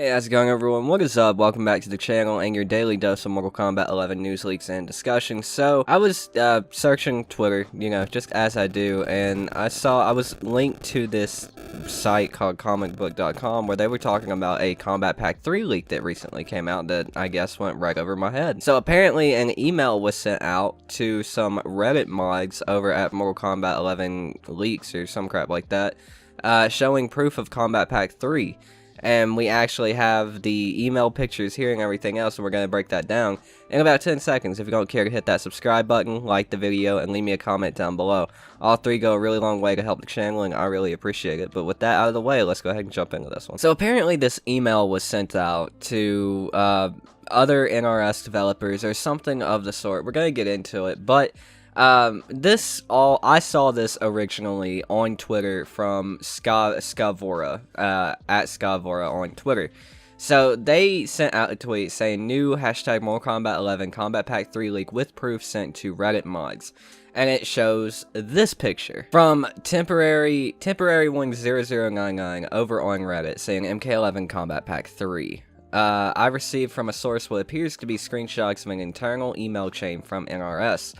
Hey, how's it going, everyone? What is up? Welcome back to the channel and your daily dose of Mortal Kombat 11 news leaks and discussions. So, I was searching Twitter, just as I do, and I was linked to this site called comicbook.com where they were talking about a Kombat Pack 3 leak that recently came out that I guess went right over my head. So, apparently an email was sent out to some Reddit mods over at Mortal Kombat 11 leaks or some crap like that, showing proof of Kombat Pack 3. And we actually have the email pictures here and everything else, and we're going to break that down in about 10 seconds. If you don't care to hit that subscribe button, like the video, and leave me a comment down below. All three go a really long way to help the channel, and I really appreciate it. But with that out of the way, let's go ahead and jump into this one. So apparently this email was sent out to other NRS developers or something of the sort. We're going to get into it, but I saw this originally on Twitter from Skavora, at Skavora on Twitter. So they sent out a tweet saying new hashtag Mortal Kombat 11 Kombat Pack 3 leak with proof sent to Reddit mods. And it shows this picture from temporary 10099 over on Reddit saying MK11 Kombat Pack 3. I received from a source what appears to be screenshots of an internal email chain from NRS.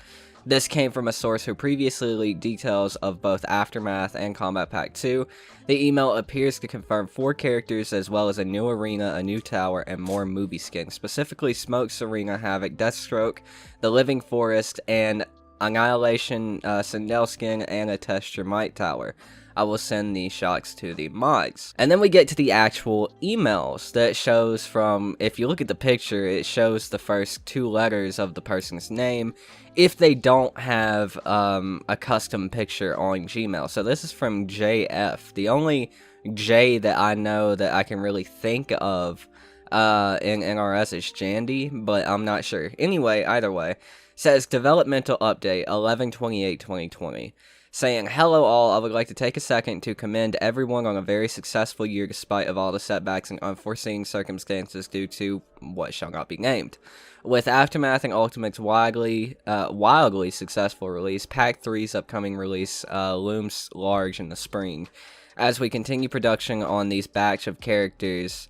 This came from a source who previously leaked details of both Aftermath and Kombat Pack 2. The email appears to confirm 4 characters as well as a new arena, a new tower, and more movie skins, specifically Smoke, Serena, Havoc, Deathstroke, the Living Forest, and Annihilation Sindel skin, and a Testure Might Tower. I will send these shots to the mods. And then we get to the actual emails that shows from, if you look at the picture, it shows the first 2 letters of the person's name if they don't have a custom picture on Gmail. So this is from JF. The only J that I know that I can really think of in NRS is Jandy, but I'm not sure. Anyway, either way, says developmental update 11/28/2020. Saying, hello all, I would like to take a second to commend everyone on a very successful year despite of all the setbacks and unforeseen circumstances due to what shall not be named. With Aftermath and Ultimate's wildly successful release, Pack 3's upcoming release looms large in the spring. As we continue production on these batch of characters,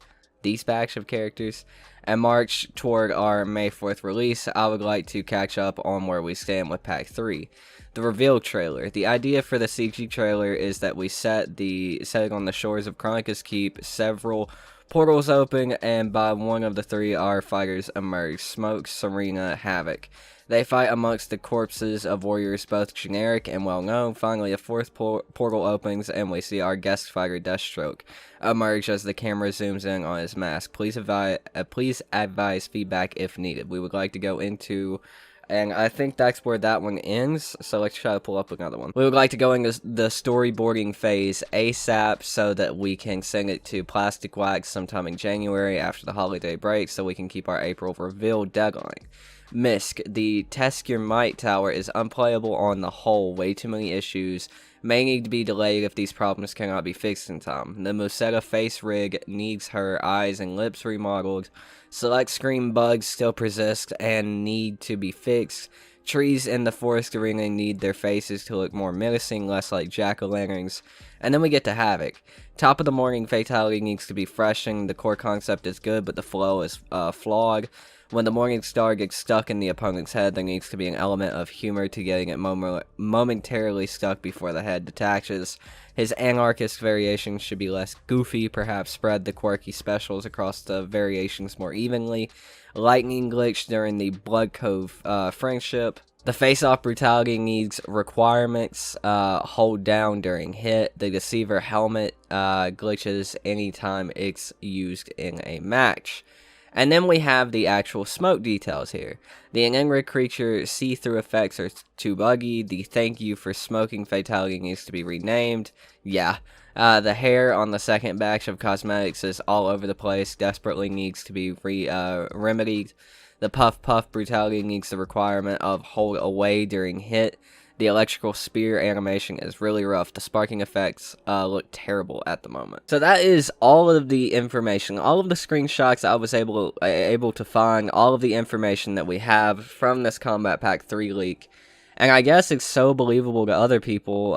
and march toward our May 4th release, I would like to catch up on where we stand with Pack 3. The reveal trailer. The idea for the CG trailer is that we setting on the shores of Kronika's Keep, several portals open, and by one of the 3 our fighters emerge, Smoke, Serena, Havoc. They fight amongst the corpses of warriors both generic and well-known. Finally, a 4th portal opens, and we see our guest fighter Deathstroke emerge as the camera zooms in on his mask. Please advise feedback if needed. We would like to go into... And I think that's where that one ends, so let's try to pull up another one. We would like to go into the storyboarding phase ASAP so that we can send it to Plastic Wax sometime in January after the holiday break so we can keep our April reveal deadline. Misk, the Testure Might Tower is unplayable on the whole, way too many issues, may need to be delayed if these problems cannot be fixed in time. The Musetta face rig needs her eyes and lips remodeled. Select screen bugs still persist and need to be fixed. Trees in the forest arena need their faces to look more menacing, less like jack-o'-lanterns. And then we get to Havoc. Top of the morning fatality needs to be freshened. The core concept is good, but the flow is flawed. When the Morning Star gets stuck in the opponent's head, there needs to be an element of humor to getting it momentarily stuck before the head detaches. His anarchist variations should be less goofy, perhaps spread the quirky specials across the variations more evenly. Lightning glitch during the Blood Cove friendship. The face-off brutality needs requirements, hold down during hit. The Deceiver helmet glitches anytime it's used in a match. And then we have the actual smoke details here. The Enigma creature see-through effects are too buggy. The thank you for smoking fatality needs to be renamed. Yeah. The hair on the second batch of cosmetics is all over the place. Desperately needs to be remedied. The puff brutality needs the requirement of hold away during hit. The electrical spear animation is really rough. The sparking effects look terrible at the moment. So that is all of the information, all of the screenshots I was able to find, all of the information that we have from this Kombat Pack 3 leak. And I guess it's so believable to other people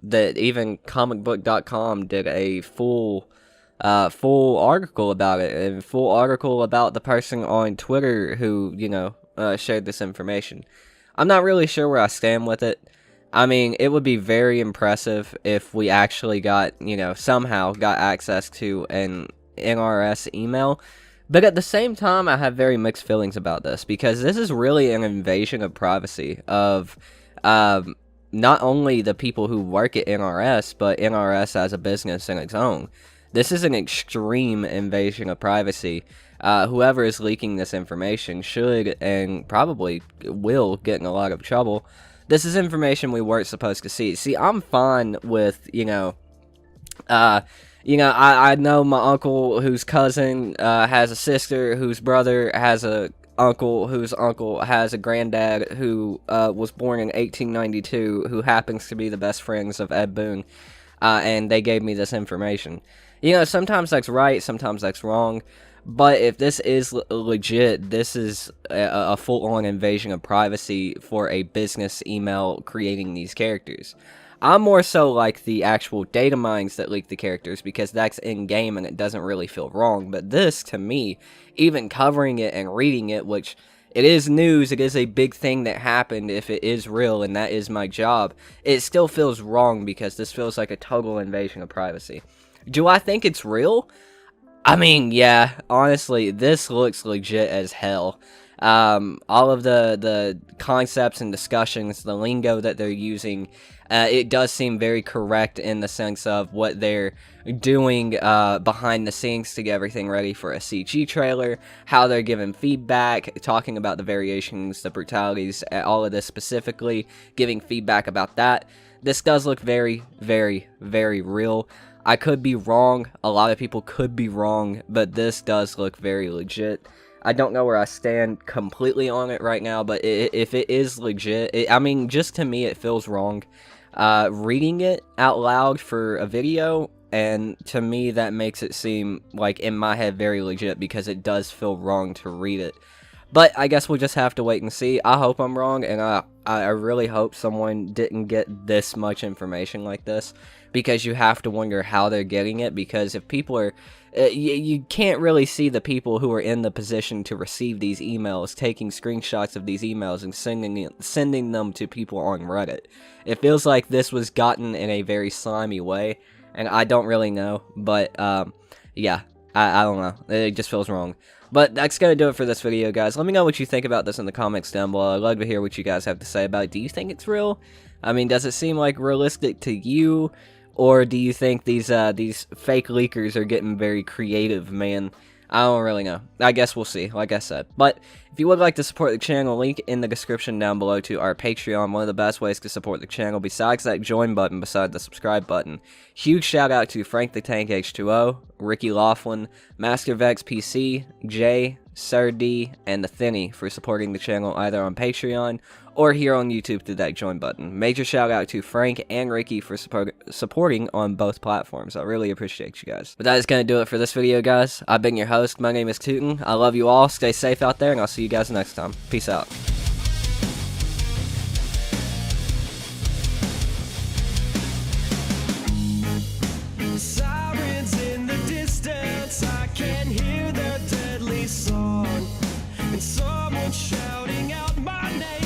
that even comicbook.com did a full full article about it, and full article about the person on Twitter who, shared this information. I'm not really sure where I stand with it. I mean, it would be very impressive if we actually got, somehow got access to an NRS email. But at the same time, I have very mixed feelings about this, because this is really an invasion of privacy of not only the people who work at NRS, but NRS as a business in its own. This is an extreme invasion of privacy. Whoever is leaking this information should and probably will get in a lot of trouble. This is information we weren't supposed to see. See, I'm fine with, I know my uncle whose cousin has a sister whose brother has a uncle whose uncle has a granddad who was born in 1892 who happens to be the best friends of Ed Boon, and they gave me this information. Sometimes that's right, sometimes that's wrong, but if this is legit, this is a full-on invasion of privacy for a business email creating these characters. I'm more so like the actual data mines that leak the characters, because that's in-game and it doesn't really feel wrong. But this, to me, even covering it and reading it, which it is news, it is a big thing that happened if it is real, and that is my job, it still feels wrong because this feels like a total invasion of privacy. Do I think it's real? I mean, yeah, honestly, this looks legit as hell. All of the concepts and discussions, the lingo that they're using, it does seem very correct in the sense of what they're doing behind the scenes to get everything ready for a CG trailer, how they're giving feedback, talking about the variations, the brutalities, all of this specifically, giving feedback about that. This does look very, very, very real. I could be wrong, a lot of people could be wrong, but this does look very legit. I don't know where I stand completely on it right now, but if it is legit, I mean, just to me, it feels wrong. Reading it out loud for a video, and to me, that makes it seem like, in my head, very legit, because it does feel wrong to read it. But I guess we'll just have to wait and see. I hope I'm wrong, and I really hope someone didn't get this much information like this, because you have to wonder how they're getting it, because if people are... you can't really see the people who are in the position to receive these emails taking screenshots of these emails and sending them to people on Reddit. It feels like this was gotten in a very slimy way, and I don't really know, but yeah, I don't know. It just feels wrong. But that's going to do it for this video, guys. Let me know what you think about this in the comments down below. I'd love to hear what you guys have to say about it. Do you think it's real? I mean, does it seem like realistic to you? Or do you think these fake leakers are getting very creative, man? I don't really know. I guess we'll see, like I said. But if you would like to support the channel, link in the description down below to our Patreon. One of the best ways to support the channel besides that join button beside the subscribe button. Huge shout out to Frank the Tank H2O, Ricky Laughlin, Master Vex PC, Jay, Sir D, and the Thinny for supporting the channel either on Patreon or here on YouTube through that join button. Major shout out to Frank and Ricky for supporting on both platforms. I really appreciate you guys. But that is going to do it for this video, guys. I've been your host. My name is Tooten. I love you all. Stay safe out there, and I'll see you guys next time. Peace out. Sirens in the distance, I can hear their deadly song, and someone shouting out my name.